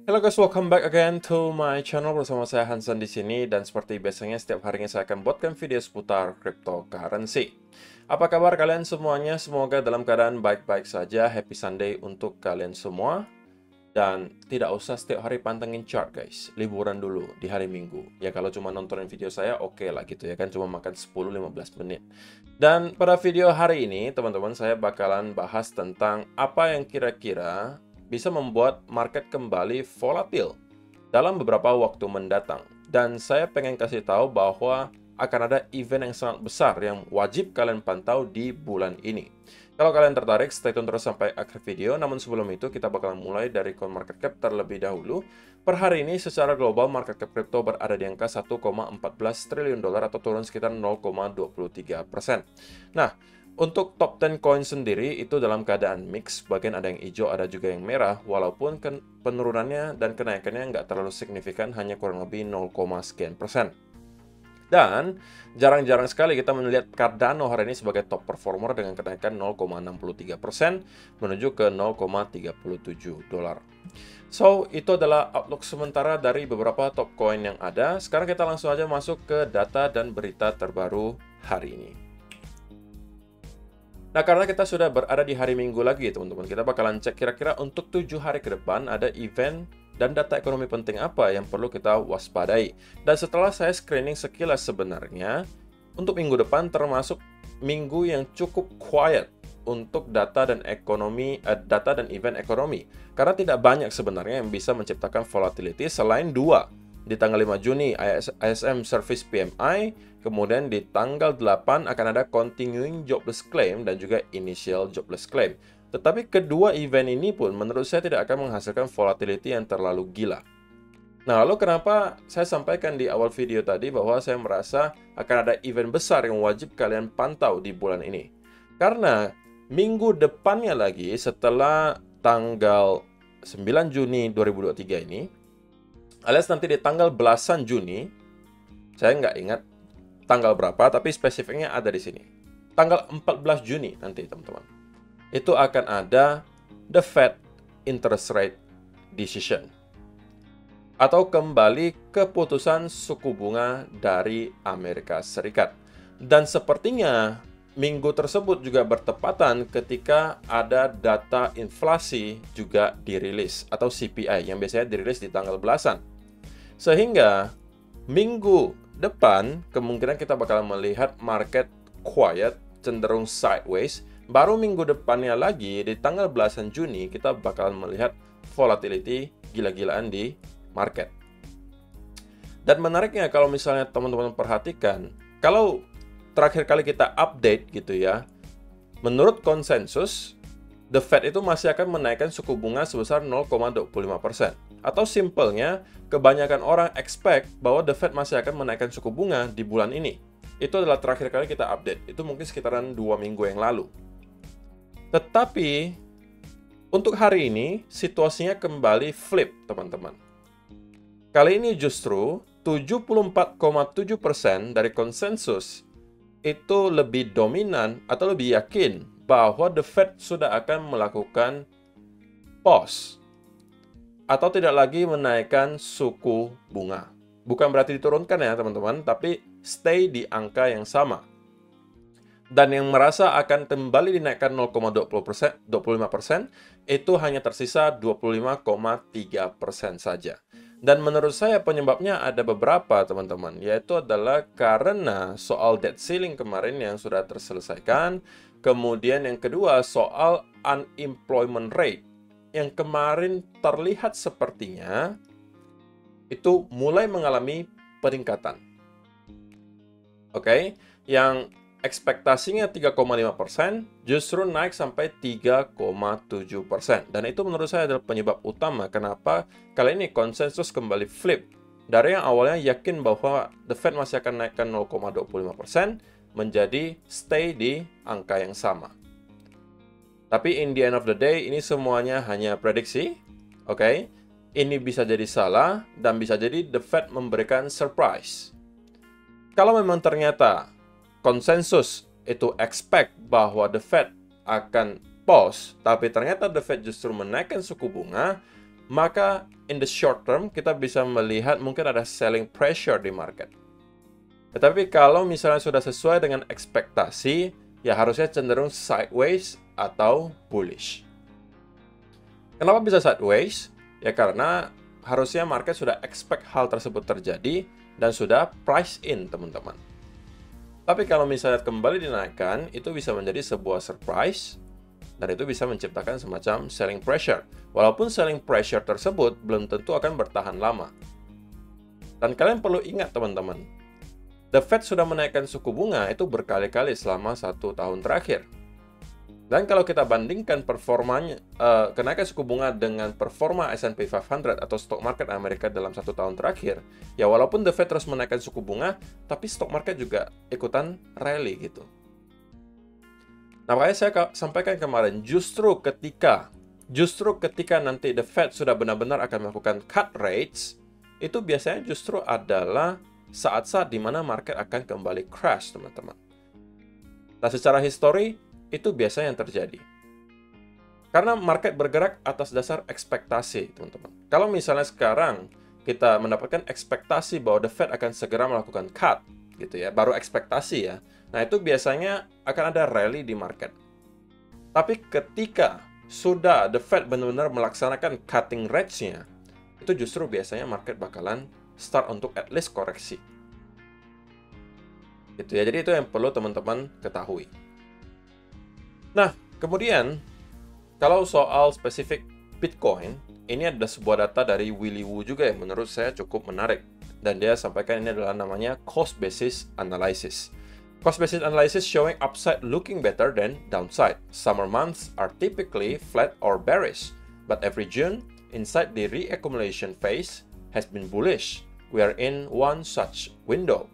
Hello guys, welcome back again to my channel bersama saya Hansen di sini dan seperti biasanya setiap harinya saya akan buatkan video seputar cryptocurrency. Apa kabar kalian semuanya? Semoga dalam keadaan baik-baik saja. Happy Sunday untuk kalian semua. Dan tidak usah setiap hari pantengin chart guys. Liburan dulu di hari Minggu. Ya kalau cuma nontonin video saya oke lah gitu ya kan, cuma makan 10-15 menit. Dan pada video hari ini teman-teman saya bakalan bahas tentang apa yang kira-kira bisa membuat market kembali volatil dalam beberapa waktu mendatang. Dan saya pengen kasih tahu bahwa akan ada event yang sangat besar yang wajib kalian pantau di bulan ini. Kalau kalian tertarik, stay tune terus sampai akhir video. Namun sebelum itu, kita bakalan mulai dari CoinMarketCap terlebih dahulu. Per hari ini, secara global, market cap crypto berada di angka 1,14 triliun dolar atau turun sekitar 0,23%. Nah, untuk top 10 coin sendiri itu dalam keadaan mix, bagian ada yang hijau, ada juga yang merah, walaupun penurunannya dan kenaikannya nggak terlalu signifikan, hanya kurang lebih 0, sekian persen. Dan jarang-jarang sekali kita melihat Cardano hari ini sebagai top performer dengan kenaikan 0,63% menuju ke 0,37 dolar. So, itu adalah outlook sementara dari beberapa top coin yang ada. Sekarang kita langsung aja masuk ke data dan berita terbaru hari ini. Nah, karena kita sudah berada di hari Minggu lagi, teman-teman, kita bakalan cek kira-kira untuk 7 hari ke depan ada event dan data ekonomi penting apa yang perlu kita waspadai. Dan setelah saya screening sekilas sebenarnya, untuk minggu depan termasuk minggu yang cukup quiet untuk data dan event ekonomi. Karena tidak banyak sebenarnya yang bisa menciptakan volatility selain dua. Di tanggal 5 Juni, ISM Service PMI, kemudian di tanggal 8 akan ada Continuing Jobless Claim dan juga Initial Jobless Claim. Tetapi kedua event ini pun menurut saya tidak akan menghasilkan volatility yang terlalu gila. Nah, lalu kenapa saya sampaikan di awal video tadi bahwa saya merasa akan ada event besar yang wajib kalian pantau di bulan ini? Karena minggu depannya lagi setelah tanggal 9 Juni 2023 ini, alias nanti di tanggal belasan Juni, saya nggak ingat tanggal berapa, tapi spesifiknya ada di sini. Tanggal 14 Juni nanti, teman-teman. Itu akan ada the Fed interest rate decision atau kembali keputusan suku bunga dari Amerika Serikat. Dan sepertinya minggu tersebut juga bertepatan ketika ada data inflasi juga dirilis atau CPI yang biasanya dirilis di tanggal belasan. Sehingga minggu depan kemungkinan kita bakal melihat market quiet, cenderung sideways. Baru minggu depannya lagi, di tanggal belasan Juni, kita bakal melihat volatility gila-gilaan di market. Dan menariknya kalau misalnya teman-teman perhatikan, kalau terakhir kali kita update gitu ya, menurut konsensus, the Fed itu masih akan menaikkan suku bunga sebesar 0,25%. Atau simpelnya, kebanyakan orang expect bahwa the Fed masih akan menaikkan suku bunga di bulan ini. Itu adalah terakhir kali kita update. Itu mungkin sekitaran 2 minggu yang lalu. Tetapi, untuk hari ini, situasinya kembali flip, teman-teman. Kali ini justru 74,7% dari konsensus itu lebih dominan atau lebih yakin bahwa the Fed sudah akan melakukan pause atau tidak lagi menaikkan suku bunga. Bukan berarti diturunkan ya, teman-teman, tapi stay di angka yang sama. Dan yang merasa akan kembali dinaikkan 0,25% itu hanya tersisa 25,3% saja. Dan menurut saya penyebabnya ada beberapa, teman-teman, yaitu adalah karena soal debt ceiling kemarin yang sudah terselesaikan, kemudian yang kedua soal unemployment rate yang kemarin terlihat sepertinya itu mulai mengalami peningkatan. Oke, yang ekspektasinya 3,5% justru naik sampai 3,7%. Dan itu menurut saya adalah penyebab utama kenapa kali ini konsensus kembali flip. Dari yang awalnya yakin bahwa the Fed masih akan naikkan 0,25% menjadi stay di angka yang sama. Tapi in the end of the day ini semuanya hanya prediksi. Oke, ini bisa jadi salah dan bisa jadi the Fed memberikan surprise. Kalau memang ternyata konsensus itu expect bahwa the Fed akan pause, tapi ternyata the Fed justru menaikkan suku bunga, maka in the short term kita bisa melihat mungkin ada selling pressure di market. Tetapi kalau misalnya sudah sesuai dengan ekspektasi, ya harusnya cenderung sideways atau bullish. Kenapa bisa sideways? Ya karena harusnya market sudah expect hal tersebut terjadi dan sudah price in, teman-teman. Tapi kalau misalnya kembali dinaikkan, itu bisa menjadi sebuah surprise dan itu bisa menciptakan semacam selling pressure. Walaupun selling pressure tersebut belum tentu akan bertahan lama. Dan kalian perlu ingat, teman-teman, The Fed sudah menaikkan suku bunga itu berkali-kali selama 1 tahun terakhir. Dan kalau kita bandingkan performanya, kenaikan suku bunga dengan performa S&P 500 atau stock market Amerika dalam 1 tahun terakhir, ya walaupun The Fed terus menaikkan suku bunga, tapi stock market juga ikutan rally gitu. Nah, makanya saya sampaikan kemarin, justru ketika nanti The Fed sudah benar-benar akan melakukan cut rates, itu biasanya justru adalah saat-saat di mana market akan kembali crash, teman-teman. Nah, secara histori, itu biasanya yang terjadi. Karena market bergerak atas dasar ekspektasi, teman-teman. Kalau misalnya sekarang kita mendapatkan ekspektasi bahwa The Fed akan segera melakukan cut, gitu ya, baru ekspektasi ya. Nah, itu biasanya akan ada rally di market. Tapi ketika sudah The Fed benar-benar melaksanakan cutting rates-nya, itu justru biasanya market bakalan start untuk at least koreksi. Gitu ya. Jadi itu yang perlu teman-teman ketahui. Nah, kemudian kalau soal spesifik Bitcoin, ini ada sebuah data dari Willy Woo juga yang menurut saya cukup menarik. Dan dia sampaikan ini adalah namanya cost basis analysis. Cost basis analysis showing upside looking better than downside. Summer months are typically flat or bearish, but every June, inside the reaccumulation phase, has been bullish. We are in one such window.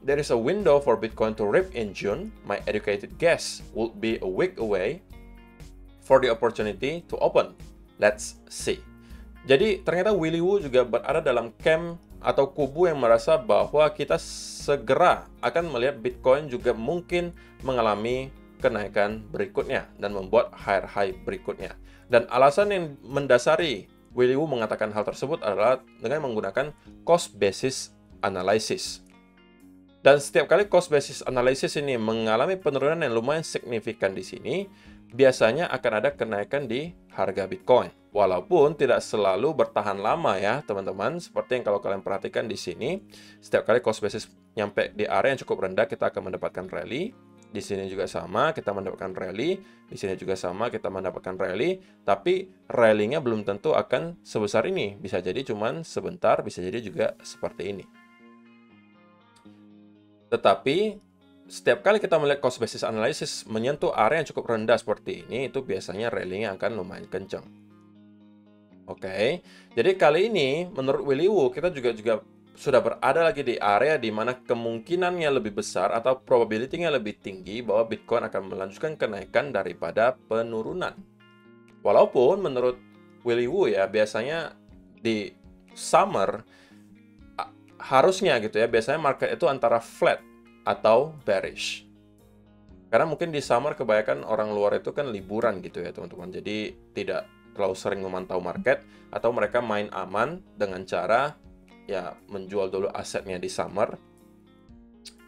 There is a window for Bitcoin to rip in June. My educated guess would be a week away for the opportunity to open. Let's see. Jadi ternyata Willy Woo juga berada dalam camp atau kubu yang merasa bahwa kita segera akan melihat Bitcoin juga mungkin mengalami kenaikan berikutnya dan membuat higher high berikutnya. Dan alasan yang mendasari Willy Woo mengatakan hal tersebut adalah dengan menggunakan cost basis analysis. Dan setiap kali cost basis analysis ini mengalami penurunan yang lumayan signifikan di sini, biasanya akan ada kenaikan di harga Bitcoin. Walaupun tidak selalu bertahan lama ya, teman-teman. Seperti yang kalau kalian perhatikan di sini, setiap kali cost basis nyampe di area yang cukup rendah, kita akan mendapatkan rally. Di sini juga sama, kita mendapatkan rally. Di sini juga sama, kita mendapatkan rally. Tapi rally-nya belum tentu akan sebesar ini. Bisa jadi cuman sebentar, bisa jadi juga seperti ini. Tetapi, setiap kali kita melihat cost basis analysis menyentuh area yang cukup rendah seperti ini, itu biasanya rally-nya akan lumayan kencang. Oke, jadi kali ini, menurut Willy Woo, kita juga sudah berada lagi di area di mana kemungkinannya lebih besar atau probability-nya lebih tinggi bahwa Bitcoin akan melanjutkan kenaikan daripada penurunan. Walaupun menurut Willy Woo ya, biasanya di summer, harusnya gitu ya, biasanya market itu antara flat atau bearish. Karena mungkin di summer kebanyakan orang luar itu kan liburan gitu ya teman-teman. Jadi tidak terlalu sering memantau market atau mereka main aman dengan cara ya menjual dulu asetnya di summer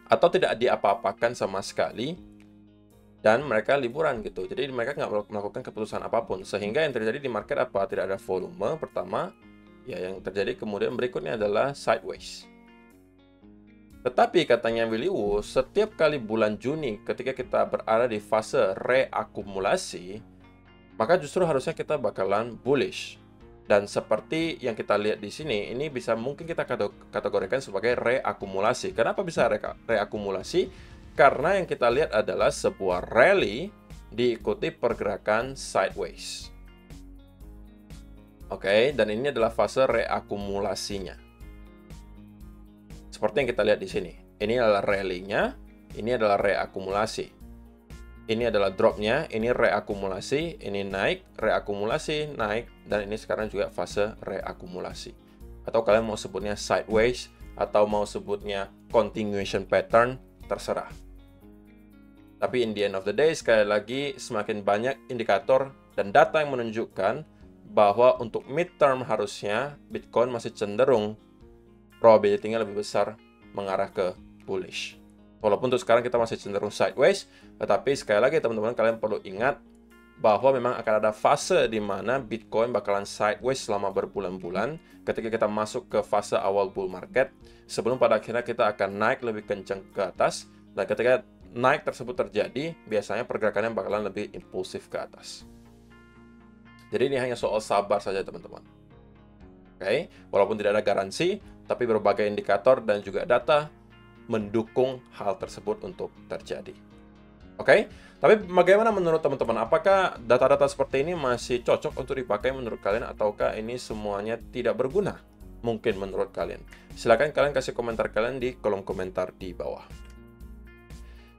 atau tidak diapa-apakan sama sekali dan mereka liburan gitu. Jadi mereka nggak melakukan keputusan apapun. Sehingga yang terjadi di market apa? Tidak ada volume pertama. Ya, yang terjadi kemudian berikutnya adalah sideways. Tetapi katanya Willy Woo, setiap kali bulan Juni ketika kita berada di fase reakumulasi, maka justru harusnya kita bakalan bullish. Dan seperti yang kita lihat di sini, ini bisa mungkin kita kategorikan sebagai reakumulasi. Kenapa bisa reakumulasi? Karena yang kita lihat adalah sebuah rally diikuti pergerakan sideways. Oke, dan ini adalah fase reakumulasinya. Seperti yang kita lihat di sini. Ini adalah rally-nya, ini adalah reakumulasi. Ini adalah drop-nya, ini reakumulasi, ini naik, reakumulasi, naik, dan ini sekarang juga fase reakumulasi. Atau kalian mau sebutnya sideways, atau mau sebutnya continuation pattern, terserah. Tapi in the end of the day, sekali lagi, semakin banyak indikator dan data yang menunjukkan bahwa untuk midterm harusnya Bitcoin masih cenderung probability-nya lebih besar mengarah ke bullish. Walaupun untuk sekarang kita masih cenderung sideways, tetapi sekali lagi teman-teman, kalian perlu ingat bahwa memang akan ada fase di mana Bitcoin bakalan sideways selama berbulan-bulan ketika kita masuk ke fase awal bull market, sebelum pada akhirnya kita akan naik lebih kencang ke atas, dan ketika naik tersebut terjadi, biasanya pergerakannya bakalan lebih impulsif ke atas. Jadi ini hanya soal sabar saja teman-teman. Oke, walaupun tidak ada garansi, tapi berbagai indikator dan juga data mendukung hal tersebut untuk terjadi. Oke, tapi bagaimana menurut teman-teman? Apakah data-data seperti ini masih cocok untuk dipakai menurut kalian, ataukah ini semuanya tidak berguna? Mungkin menurut kalian. Silahkan kalian kasih komentar kalian di kolom komentar di bawah.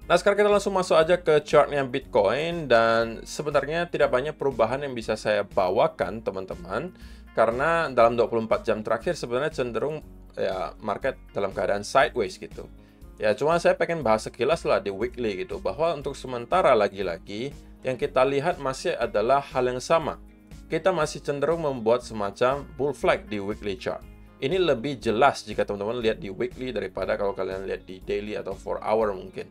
Nah, sekarang kita langsung masuk aja ke chartnya Bitcoin, dan sebenarnya tidak banyak perubahan yang bisa saya bawakan, teman-teman, karena dalam 24 jam terakhir sebenarnya cenderung ya market dalam keadaan sideways gitu. Ya, cuma saya pengen bahas sekilas lah di weekly gitu, bahwa untuk sementara lagi-lagi yang kita lihat masih adalah hal yang sama. Kita masih cenderung membuat semacam bull flag di weekly chart. Ini lebih jelas jika teman-teman lihat di weekly daripada kalau kalian lihat di daily atau 4 hour mungkin.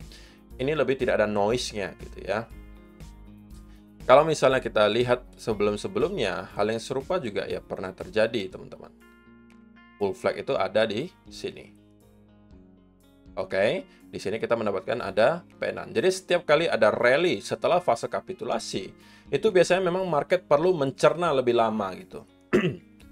Ini lebih tidak ada noise-nya gitu ya. Kalau misalnya kita lihat sebelum-sebelumnya, hal yang serupa juga ya pernah terjadi, teman-teman. Bull flag itu ada di sini. Oke, di sini kita mendapatkan ada P6. Jadi setiap kali ada rally setelah fase kapitulasi, itu biasanya memang market perlu mencerna lebih lama gitu.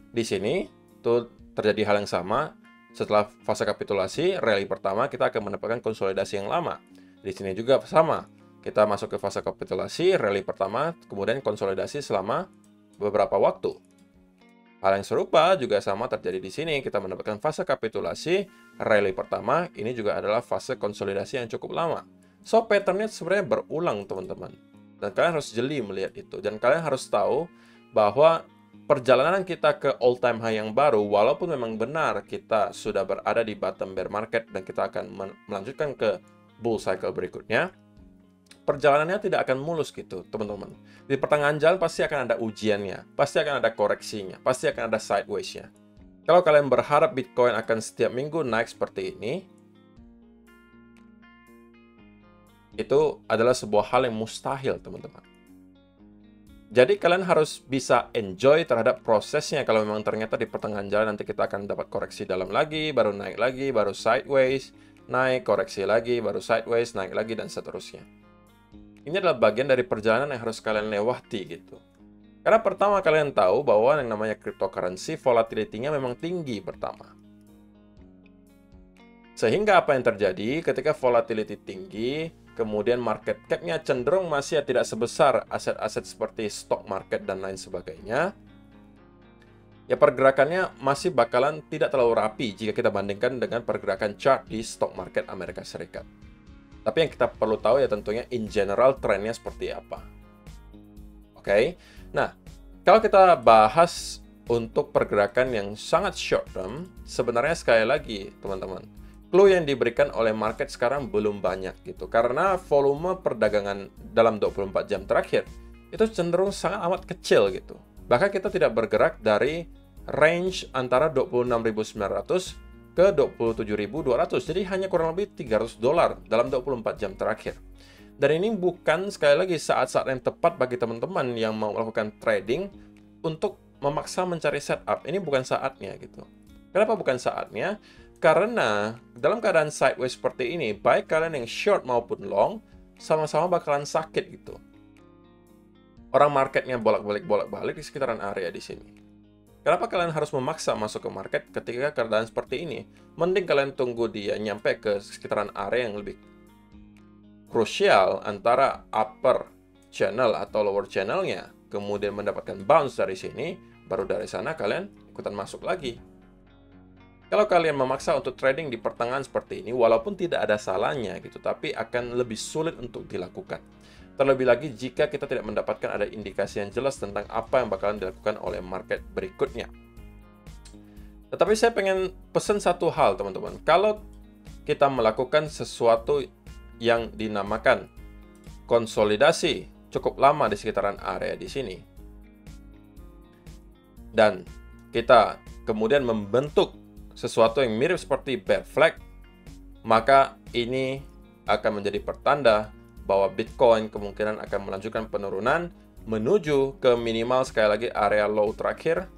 Di sini tuh terjadi hal yang sama. Setelah fase kapitulasi, rally pertama kita akan mendapatkan konsolidasi yang lama. Di sini juga sama. Kita masuk ke fase kapitulasi, rally pertama, kemudian konsolidasi selama beberapa waktu. Hal yang serupa juga sama terjadi di sini. Kita mendapatkan fase kapitulasi, rally pertama, ini juga adalah fase konsolidasi yang cukup lama. So, patternnya sebenarnya berulang, teman-teman. Dan kalian harus jeli melihat itu. Dan kalian harus tahu bahwa perjalanan kita ke all time high yang baru, walaupun memang benar kita sudah berada di bottom bear market dan kita akan melanjutkan ke bull cycle berikutnya, perjalanannya tidak akan mulus gitu, teman-teman. Di pertengahan jalan pasti akan ada ujiannya, pasti akan ada koreksinya, pasti akan ada sideways-nya. Kalau kalian berharap Bitcoin akan setiap minggu naik seperti ini, itu adalah sebuah hal yang mustahil, teman-teman. Jadi kalian harus bisa enjoy terhadap prosesnya. Kalau memang ternyata di pertengahan jalan nanti kita akan dapat koreksi dalam lagi, baru naik lagi, baru sideways, naik, koreksi lagi, baru sideways, naik lagi, dan seterusnya. Ini adalah bagian dari perjalanan yang harus kalian lewati gitu. Karena pertama kalian tahu bahwa yang namanya cryptocurrency volatility-nya memang tinggi pertama. Sehingga apa yang terjadi ketika volatility tinggi, kemudian market cap-nya cenderung masih tidak sebesar aset-aset seperti stock market dan lain sebagainya, ya pergerakannya masih bakalan tidak terlalu rapi jika kita bandingkan dengan pergerakan chart di stock market Amerika Serikat. Tapi yang kita perlu tahu ya tentunya in general trennya seperti apa. Oke, nah kalau kita bahas untuk pergerakan yang sangat short term, sebenarnya sekali lagi teman-teman, clue yang diberikan oleh market sekarang belum banyak gitu. Karena volume perdagangan dalam 24 jam terakhir itu cenderung sangat amat kecil gitu. Bahkan kita tidak bergerak dari range antara 26.900 ke 27.200. Jadi hanya kurang lebih $300 dalam 24 jam terakhir. Dan ini bukan sekali lagi saat-saat yang tepat bagi teman-teman yang mau melakukan trading untuk memaksa mencari setup. Ini bukan saatnya gitu. Kenapa bukan saatnya? Karena dalam keadaan sideways seperti ini, baik kalian yang short maupun long, sama-sama bakalan sakit gitu. Orang marketnya bolak-balik di sekitaran area di sini. Kenapa kalian harus memaksa masuk ke market ketika keadaan seperti ini? Mending kalian tunggu dia nyampe ke sekitaran area yang lebih krusial antara upper channel atau lower channelnya, kemudian mendapatkan bounce dari sini, baru dari sana kalian ikutan masuk lagi. Kalau kalian memaksa untuk trading di pertengahan seperti ini, walaupun tidak ada salahnya gitu, tapi akan lebih sulit untuk dilakukan. Terlebih lagi jika kita tidak mendapatkan ada indikasi yang jelas tentang apa yang bakalan dilakukan oleh market berikutnya. Tetapi saya pengen pesan satu hal teman-teman. Kalau kita melakukan sesuatu yang dinamakan konsolidasi cukup lama di sekitaran area di sini, dan kita kemudian membentuk sesuatu yang mirip seperti bear flag, maka ini akan menjadi pertanda bahwa Bitcoin kemungkinan akan melanjutkan penurunan menuju ke minimal sekali lagi area low terakhir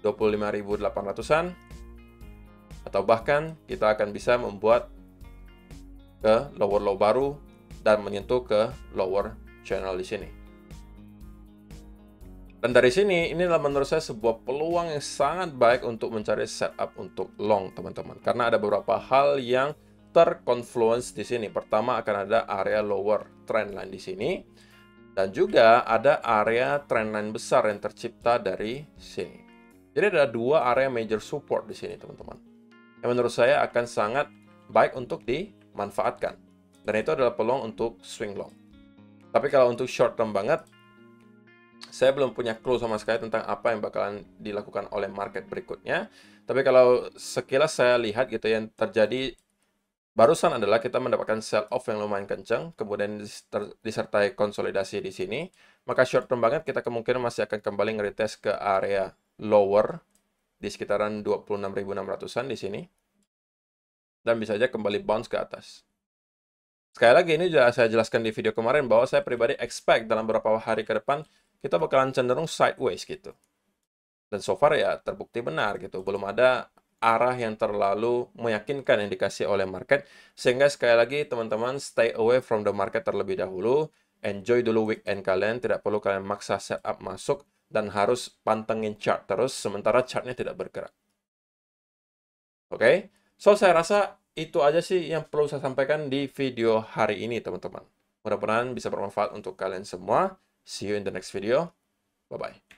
25.800-an, atau bahkan kita akan bisa membuat ke lower low baru dan menyentuh ke lower channel di sini. Dan dari sini, inilah menurut saya sebuah peluang yang sangat baik untuk mencari setup untuk long, teman-teman. Karena ada beberapa hal yang terkonfluence di sini. Pertama, akan ada area lower trendline di sini. Dan juga ada area trendline besar yang tercipta dari sini. Jadi ada dua area major support di sini, teman-teman. Yang menurut saya akan sangat baik untuk dimanfaatkan. Dan itu adalah peluang untuk swing long. Tapi kalau untuk short term banget, saya belum punya clue sama sekali tentang apa yang bakalan dilakukan oleh market berikutnya. Tapi kalau sekilas saya lihat gitu, yang terjadi barusan adalah kita mendapatkan sell off yang lumayan kencang, kemudian disertai konsolidasi di sini. Maka short term banget kita kemungkinan masih akan kembali nge-retest ke area lower di sekitaran 26.600-an di sini. Dan bisa aja kembali bounce ke atas. Sekali lagi, ini sudah saya jelaskan di video kemarin bahwa saya pribadi expect dalam beberapa hari ke depan kita bakalan cenderung sideways gitu. Dan so far ya terbukti benar gitu. Belum ada arah yang terlalu meyakinkan yang dikasih oleh market. Sehingga sekali lagi teman-teman stay away from the market terlebih dahulu. Enjoy dulu weekend kalian. Tidak perlu kalian maksa setup masuk. Dan harus pantengin chart terus sementara chartnya tidak bergerak. Oke? So saya rasa itu aja sih yang perlu saya sampaikan di video hari ini teman-teman. Mudah-mudahan bisa bermanfaat untuk kalian semua. See you in the next video. Bye-bye.